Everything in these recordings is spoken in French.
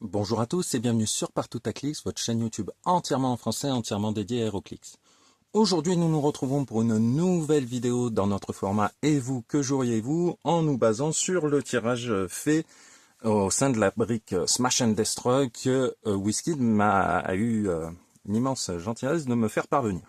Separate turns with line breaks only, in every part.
Bonjour à tous et bienvenue sur Partout à Clix, votre chaîne YouTube entièrement en français, entièrement dédiée à HeroClix. Aujourd'hui, nous nous retrouvons pour une nouvelle vidéo dans notre format Et vous, que joueriez-vous, en nous basant sur le tirage fait au sein de la brique Smash and Destroy que Wizkid a eu l'immense gentillesse de me faire parvenir.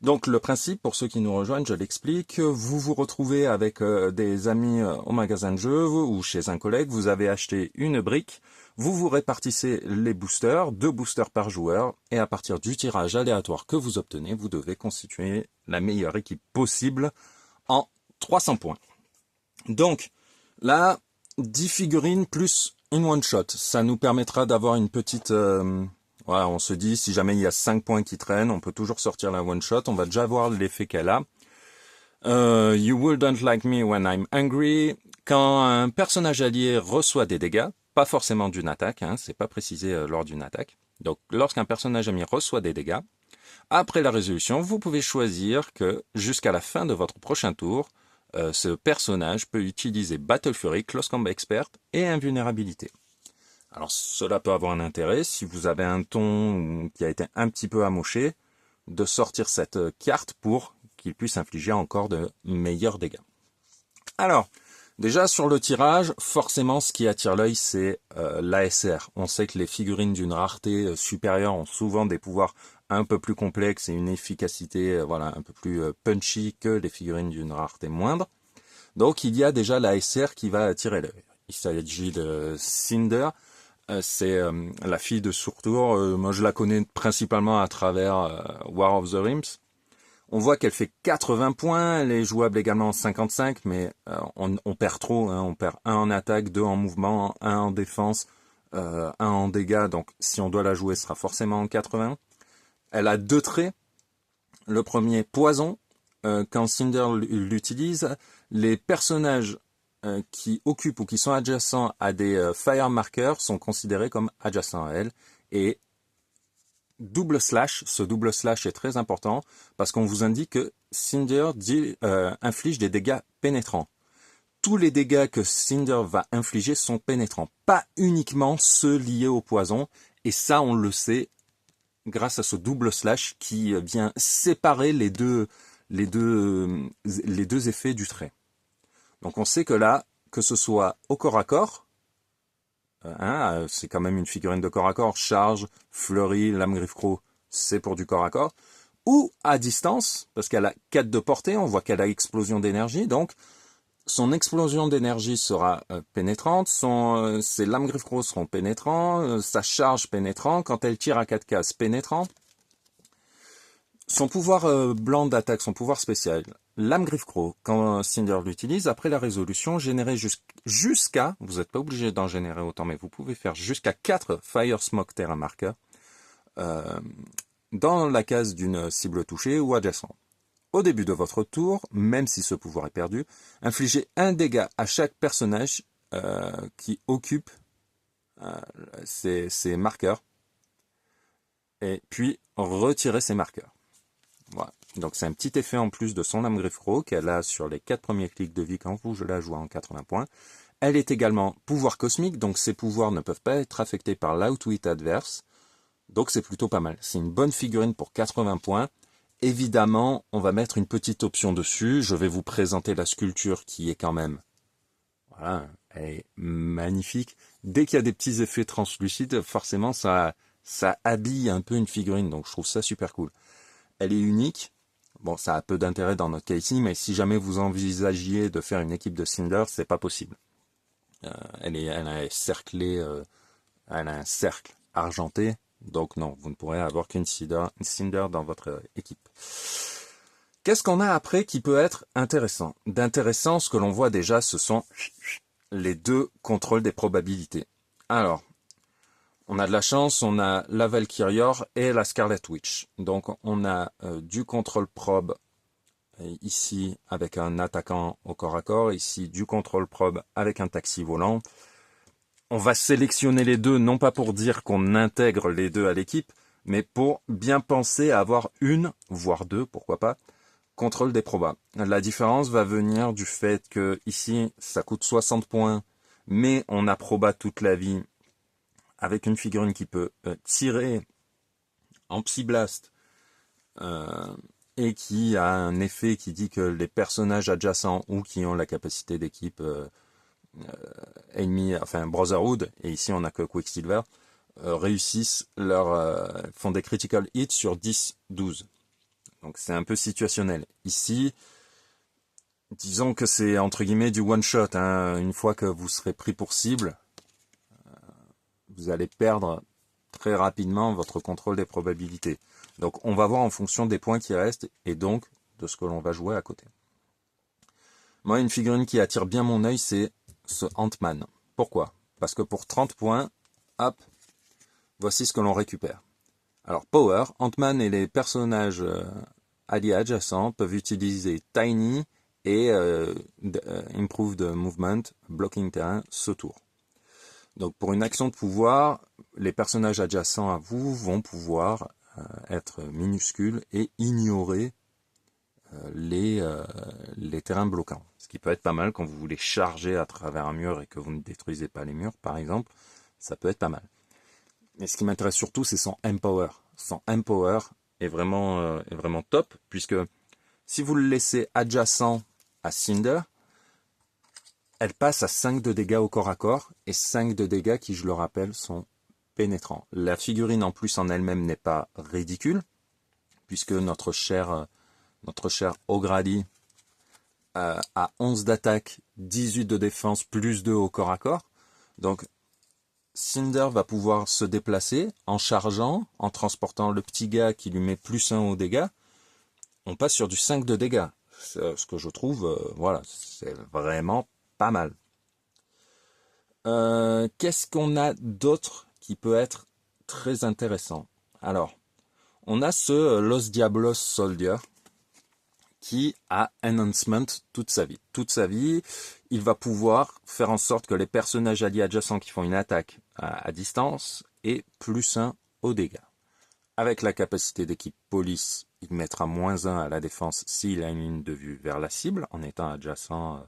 Donc le principe, pour ceux qui nous rejoignent, je l'explique, vous vous retrouvez avec des amis au magasin de jeux ou chez un collègue, vous avez acheté une brique, vous vous répartissez les boosters, 2 boosters par joueur, et à partir du tirage aléatoire que vous obtenez, vous devez constituer la meilleure équipe possible en 300 points. Donc là, 10 figurines plus une one-shot, ça nous permettra d'avoir une petite... Voilà, on se dit, si jamais il y a 5 points qui traînent, on peut toujours sortir la one-shot. On va déjà voir l'effet qu'elle a. You wouldn't like me when I'm angry. Quand un personnage allié reçoit des dégâts, pas forcément d'une attaque, hein, c'est pas précisé lors d'une attaque. Donc, lorsqu'un personnage ami reçoit des dégâts, après la résolution, vous pouvez choisir que, jusqu'à la fin de votre prochain tour, ce personnage peut utiliser Battle Fury, Close Combat Expert et Invulnérabilité. Alors cela peut avoir un intérêt, si vous avez un ton qui a été un petit peu amoché, de sortir cette carte pour qu'il puisse infliger encore de meilleurs dégâts. Alors, déjà sur le tirage, forcément ce qui attire l'œil c'est l'ASR. On sait que les figurines d'une rareté supérieure ont souvent des pouvoirs un peu plus complexes et une efficacité voilà, un peu plus punchy que les figurines d'une rareté moindre. Donc il y a déjà l'ASR qui va attirer l'œil. Il s'agit de Cinder. C'est la fille de Surtur. Moi, je la connais principalement à travers War of the Realms. On voit qu'elle fait 80 points. Elle est jouable également en 55, mais on perd trop. Hein. On perd 1 en attaque, 2 en mouvement, 1 en défense, 1 en dégâts. Donc, si on doit la jouer, ce sera forcément en 80. Elle a 2 traits. Le premier, poison. Quand Cinder l'utilise, les personnages qui occupent ou qui sont adjacents à des fire markers sont considérés comme adjacents à elle. Et double slash, ce double slash est très important parce qu'on vous indique que Cinder inflige des dégâts pénétrants. Tous les dégâts que Cinder va infliger sont pénétrants, pas uniquement ceux liés au poison. Et ça, on le sait grâce à ce double slash qui vient séparer les deux effets du trait. Donc on sait que là, que ce soit au corps à corps, hein, c'est quand même une figurine de corps à corps, charge, fleurie, lame griffe croc, c'est pour du corps à corps, ou à distance, parce qu'elle a 4 de portée, on voit qu'elle a explosion d'énergie, donc son explosion d'énergie sera pénétrante, ses lames griffe croc seront pénétrants, sa charge pénétrant, quand elle tire à 4 cases pénétrant. Son pouvoir blanc d'attaque, son pouvoir spécial, lame griffe croc, quand Cinder l'utilise, après la résolution, générer jusqu'à, vous n'êtes pas obligé d'en générer autant, mais vous pouvez faire jusqu'à 4 Fire Smoke Terrain Marker dans la case d'une cible touchée ou adjacente. Au début de votre tour, même si ce pouvoir est perdu, infligez 1 dégât à chaque personnage qui occupe ces marqueurs, et puis retirez ces marqueurs. Voilà. Donc c'est un petit effet en plus de son lame griffe croc qu'elle a sur les 4 premiers clics de vie quand vous la jouez en 80 points. Elle est également pouvoir cosmique, donc ses pouvoirs ne peuvent pas être affectés par l'outwit adverse. Donc c'est plutôt pas mal. C'est une bonne figurine pour 80 points. Évidemment, on va mettre une petite option dessus. Je vais vous présenter la sculpture qui est quand même... Voilà, elle est magnifique. Dès qu'il y a des petits effets translucides, forcément ça habille un peu une figurine, donc je trouve ça super cool. Elle est unique. Bon, ça a peu d'intérêt dans notre cas ici, mais si jamais vous envisagiez de faire une équipe de Cinder, c'est pas possible. Elle est cerclée, elle a un cercle argenté, donc non, vous ne pourrez avoir qu'une Cinder dans votre équipe. Qu'est-ce qu'on a après qui peut être intéressant? D'intéressant, ce que l'on voit déjà, ce sont les 2 contrôles des probabilités. Alors, on a de la chance, on a la Valkyrior et la Scarlet Witch. Donc on a du contrôle probe ici avec un attaquant au corps à corps, ici du contrôle probe avec un taxi volant. On va sélectionner les 2, non pas pour dire qu'on intègre les 2 à l'équipe, mais pour bien penser à avoir 1, voire 2, pourquoi pas, contrôle des probas. La différence va venir du fait que ici ça coûte 60 points, mais on a proba toute la vie avec une figurine qui peut tirer en Psyblast et qui a un effet qui dit que les personnages adjacents ou qui ont la capacité d'équipe ennemi, enfin Brotherhood, et ici on n'a que Quicksilver, réussissent font des critical hits sur 10-12. Donc c'est un peu situationnel. Ici, disons que c'est entre guillemets du one shot, hein. Une fois que vous serez pris pour cible, vous allez perdre très rapidement votre contrôle des probabilités. Donc on va voir en fonction des points qui restent et donc de ce que l'on va jouer à côté. Moi, une figurine qui attire bien mon œil, c'est ce Ant-Man. Pourquoi? Parce que pour 30 points, hop, voici ce que l'on récupère. Alors Power, Ant-Man et les personnages alliés adjacents peuvent utiliser Tiny et Improved Movement, Blocking Terrain, ce tour. Donc pour une action de pouvoir, les personnages adjacents à vous vont pouvoir être minuscules et ignorer les terrains bloquants. Ce qui peut être pas mal quand vous voulez charger à travers un mur et que vous ne détruisez pas les murs, par exemple. Ça peut être pas mal. Mais ce qui m'intéresse surtout, c'est son Empower. Son Empower est vraiment top, puisque si vous le laissez adjacent à Cinder, elle passe à 5 de dégâts au corps à corps, et 5 de dégâts qui, je le rappelle, sont pénétrants. La figurine en plus en elle-même n'est pas ridicule, puisque notre cher O'Grady a 11 d'attaque, 18 de défense, plus 2 au corps à corps. Donc Cinder va pouvoir se déplacer en chargeant, en transportant le petit gars qui lui met plus 1 aux dégâts. On passe sur du 5 de dégâts. Ce que je trouve, voilà, c'est vraiment pas mal. Qu'est-ce qu'on a d'autre qui peut être très intéressant? Alors, on a ce Los Diablos Soldier qui a Enhancement toute sa vie. Toute sa vie, il va pouvoir faire en sorte que les personnages alliés adjacents qui font une attaque à distance aient plus 1 aux dégâts. Avec la capacité d'équipe police, il mettra moins 1 à la défense s'il a une ligne de vue vers la cible, en étant adjacent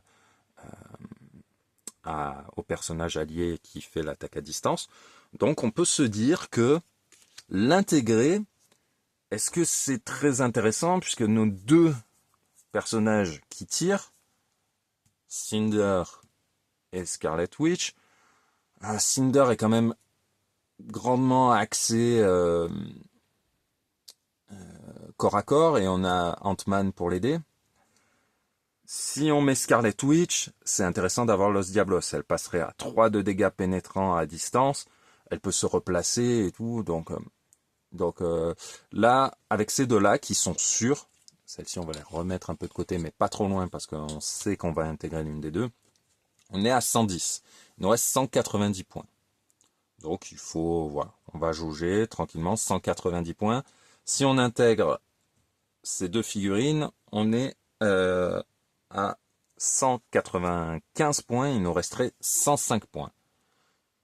au personnage allié qui fait l'attaque à distance. Donc on peut se dire que l'intégrer, est-ce que c'est très intéressant, puisque nos deux personnages qui tirent, Cinder et Scarlet Witch, Cinder est quand même grandement axé corps à corps, et on a Ant-Man pour l'aider. Si on met Scarlet Witch, c'est intéressant d'avoir Los Diablos. Elle passerait à 3 de dégâts pénétrants à distance. Elle peut se replacer et tout. Donc là, avec ces deux-là qui sont sûrs, celles-ci on va les remettre un peu de côté, mais pas trop loin parce qu'on sait qu'on va intégrer l'une des deux. On est à 110. Il nous reste 190 points. Donc il faut, voilà, on va jauger tranquillement 190 points. Si on intègre ces deux figurines, on est à 195 points, il nous resterait 105 points.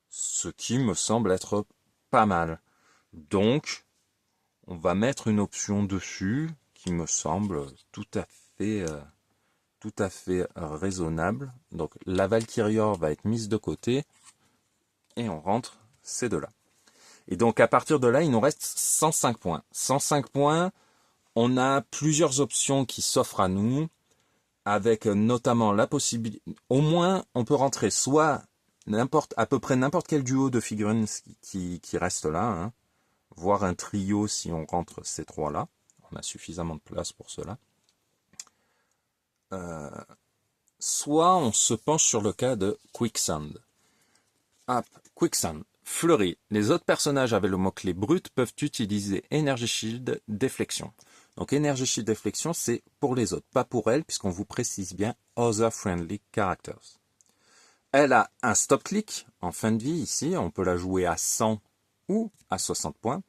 Ce qui me semble être pas mal. Donc, on va mettre une option dessus qui me semble tout à fait raisonnable. Donc, la Valkyrior va être mise de côté et on rentre ces deux-là. Et donc, à partir de là, il nous reste 105 points. 105 points, on a plusieurs options qui s'offrent à nous, avec notamment la possibilité, au moins on peut rentrer soit à peu près n'importe quel duo de figurines qui reste là, hein, voire un trio si on rentre ces trois-là. On a suffisamment de place pour cela. Soit on se penche sur le cas de Quicksand. Quicksand. Fleury. Les autres personnages avec le mot-clé brut peuvent utiliser Energy Shield Déflexion. Donc Energy Shield Déflexion, c'est pour les autres, pas pour elle, puisqu'on vous précise bien Other Friendly Characters. Elle a un stop-click en fin de vie ici, on peut la jouer à 100 ou à 60 points.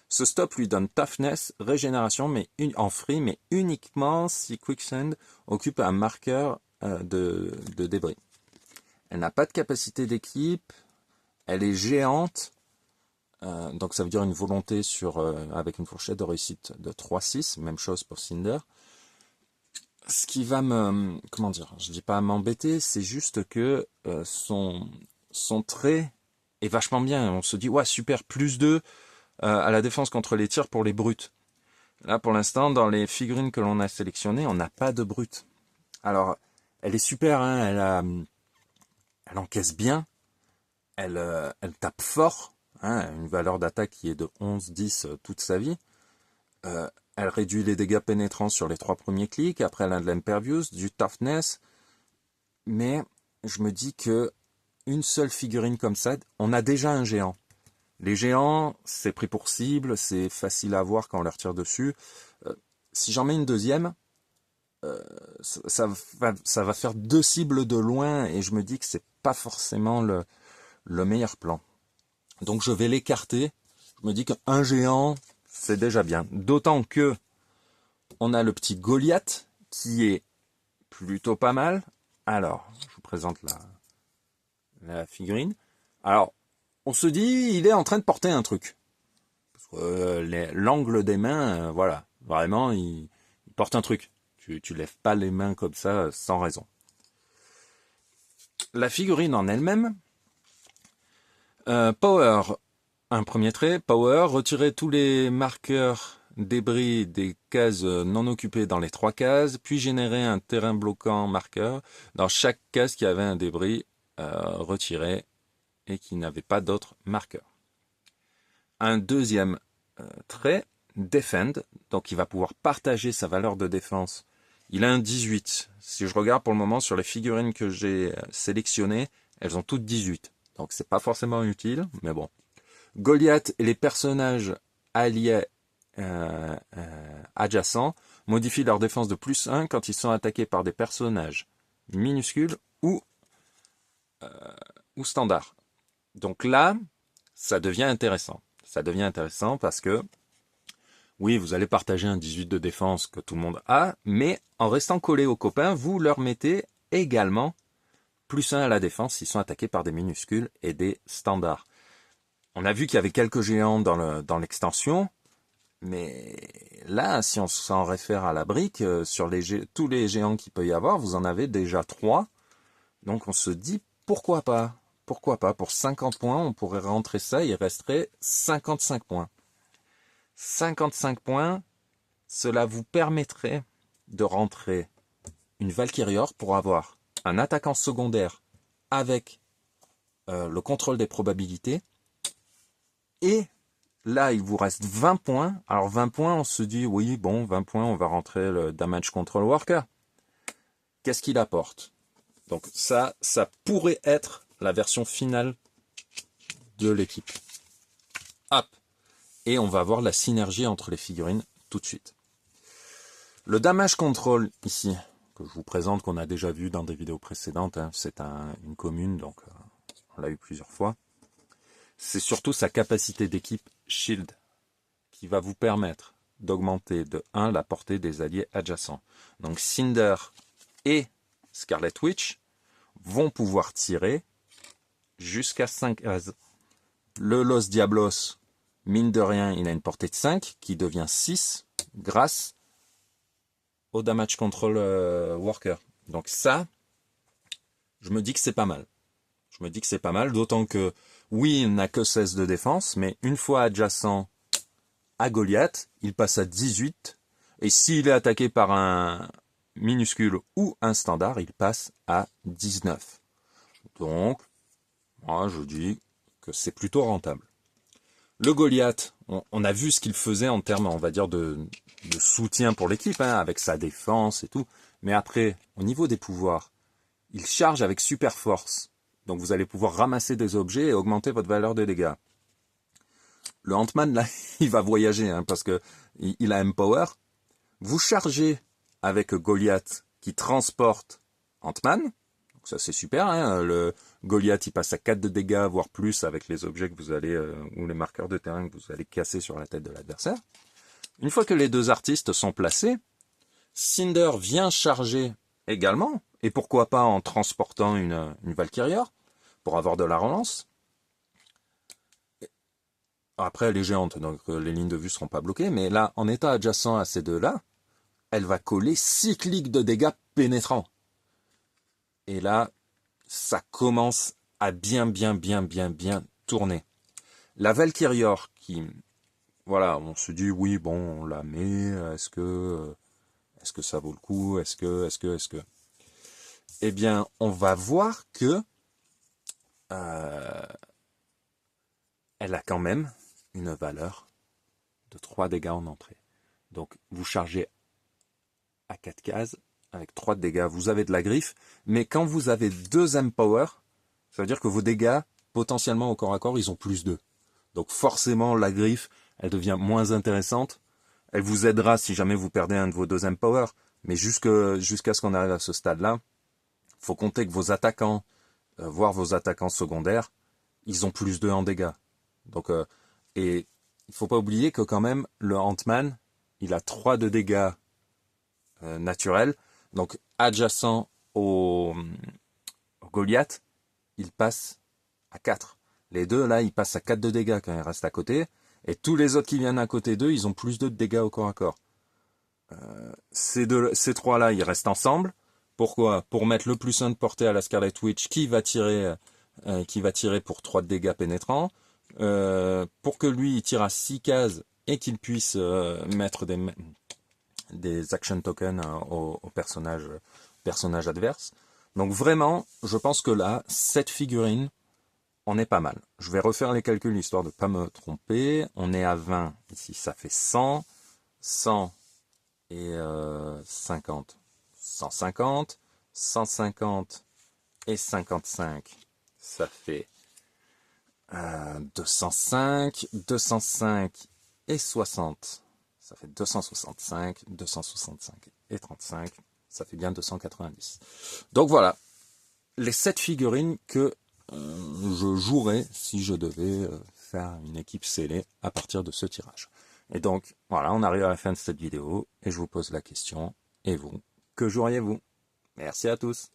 Ce stop lui donne Toughness, Régénération en free, mais uniquement si Quicksand occupe un marqueur de débris. Elle n'a pas de capacité d'équipe, elle est géante, donc ça veut dire une volonté avec une fourchette de réussite de 3-6, même chose pour Cinder. Ce qui va je dis pas m'embêter, c'est juste que son trait est vachement bien. On se dit, ouais, super, +2 à la défense contre les tirs pour les brutes. Là, pour l'instant, dans les figurines que l'on a sélectionnées, on n'a pas de brute. Alors, elle est super, hein, elle encaisse bien, elle tape fort, hein, une valeur d'attaque qui est de 11-10 toute sa vie. Elle réduit les dégâts pénétrants sur les 3 premiers clics, après elle a de l'impervious, du toughness, mais je me dis que une seule figurine comme ça, on a déjà un géant. Les géants, c'est pris pour cible, c'est facile à voir quand on leur tire dessus. Si j'en mets une deuxième, ça va faire 2 cibles de loin et je me dis que c'est pas forcément le meilleur plan. Donc je vais l'écarter. Je me dis qu'un géant, c'est déjà bien. D'autant que on a le petit Goliath qui est plutôt pas mal. Alors, je vous présente la figurine. Alors, on se dit, il est en train de porter un truc. L'angle des mains, voilà, vraiment, il porte un truc. Tu lèves pas les mains comme ça sans raison. La figurine en elle-même, Power, un premier trait, Power, retirer tous les marqueurs débris des cases non occupées dans les 3 cases, puis générer un terrain bloquant marqueur dans chaque case qui avait un débris retiré et qui n'avait pas d'autres marqueurs. Un deuxième trait, Defend, donc il va pouvoir partager sa valeur de défense. Il a un 18. Si je regarde pour le moment sur les figurines que j'ai sélectionnées, elles ont toutes 18. Donc c'est pas forcément utile, mais bon. Goliath et les personnages alliés adjacents modifient leur défense de +1 quand ils sont attaqués par des personnages minuscules ou standards. Donc là, ça devient intéressant. Ça devient intéressant parce que, oui, vous allez partager un 18 de défense que tout le monde a, mais en restant collé aux copains, vous leur mettez également +1 à la défense s'ils sont attaqués par des minuscules et des standards. On a vu qu'il y avait quelques géants dans l'extension, mais là, si on s'en réfère à la brique, sur tous les géants qu'il peut y avoir, vous en avez déjà 3. Donc on se dit, pourquoi pas? Pourquoi pas? Pour 50 points, on pourrait rentrer ça, il resterait 55 points. 55 points, cela vous permettrait de rentrer une Valkyrior pour avoir un attaquant secondaire avec le contrôle des probabilités. Et là, il vous reste 20 points. Alors 20 points, on se dit, oui, bon, 20 points, on va rentrer le Damage Control Worker. Qu'est-ce qu'il apporte? Donc ça pourrait être la version finale de l'équipe. Hop. Et on va voir la synergie entre les figurines tout de suite. Le Damage Control ici, que je vous présente, qu'on a déjà vu dans des vidéos précédentes, hein, c'est une commune, donc on l'a eu plusieurs fois. C'est surtout sa capacité d'équipe Shield qui va vous permettre d'augmenter de 1 la portée des alliés adjacents. Donc Cinder et Scarlet Witch vont pouvoir tirer jusqu'à 5 cases. Le Los Diablos, mine de rien, il a une portée de 5 qui devient 6 grâce au Damage Control Worker. Donc ça, je me dis que c'est pas mal. Je me dis que c'est pas mal, d'autant que, oui, il n'a que 16 de défense, mais une fois adjacent à Goliath, il passe à 18, et s'il est attaqué par un minuscule ou un standard, il passe à 19. Donc, moi je dis que c'est plutôt rentable. Le Goliath, on a vu ce qu'il faisait en termes, on va dire, de soutien pour l'équipe, hein, avec sa défense et tout, mais après, au niveau des pouvoirs, il charge avec super force. Donc vous allez pouvoir ramasser des objets et augmenter votre valeur de dégâts. Le Ant-Man, là, il va voyager, hein, parce que il a Empower. Vous chargez avec Goliath qui transporte Ant-Man. Donc ça c'est super, hein. Le Goliath il passe à 4 de dégâts, voire plus, avec les objets que vous allez, ou les marqueurs de terrain que vous allez casser sur la tête de l'adversaire. Une fois que les deux artistes sont placés, Cinder vient charger également, et pourquoi pas en transportant une Valkyria, pour avoir de la relance. Après, elle est géante, donc les lignes de vue ne seront pas bloquées, mais là, en état adjacent à ces deux-là, elle va coller 6 clics de dégâts pénétrants. Et là, ça commence à bien tourner. La Valkyrior qui, voilà, on se dit oui, bon, on la met, est-ce que ça vaut le coup, est-ce que... Eh bien, on va voir que elle a quand même une valeur de 3 dégâts en entrée. Donc, vous chargez à 4 cases, avec 3 dégâts, vous avez de la griffe, mais quand vous avez 2 Empower, ça veut dire que vos dégâts, potentiellement au corps à corps, ils ont plus 2. Donc forcément, la griffe, elle devient moins intéressante. Elle vous aidera si jamais vous perdez un de vos 2 Empower, mais jusqu'à ce qu'on arrive à ce stade-là, il faut compter que vos attaquants, voire vos attaquants secondaires, ils ont plus 2 en dégâts. Donc, et il faut pas oublier que quand même, le Ant-Man, il a 3 de dégâts naturels. Donc, adjacent au Goliath, il passe à 4. Les deux, là, ils passent à 4 de dégâts quand ils restent à côté. Et tous les autres qui viennent à côté d'eux, ils ont plus 2 de dégâts au corps à corps. Ces 3-là, ils restent ensemble. Pourquoi? Pour mettre le plus 1 de portée à la Scarlet Witch qui va tirer pour 3 de dégâts pénétrants. Pour que lui, il tire à 6 cases et qu'il puisse mettre des action tokens au personnage adverse. Donc vraiment, je pense que là, cette figurine, on est pas mal. Je vais refaire les calculs histoire de ne pas me tromper. On est à 20, ici ça fait 100, 100 et 50, 150, 150 et 55, ça fait 205, 205 et 60, ça fait 265, 265 et 35, ça fait bien 290. Donc voilà, les 7 figurines que je jouerais si je devais faire une équipe scellée à partir de ce tirage. Et donc, voilà, on arrive à la fin de cette vidéo et je vous pose la question, et vous, que joueriez-vous? Merci à tous.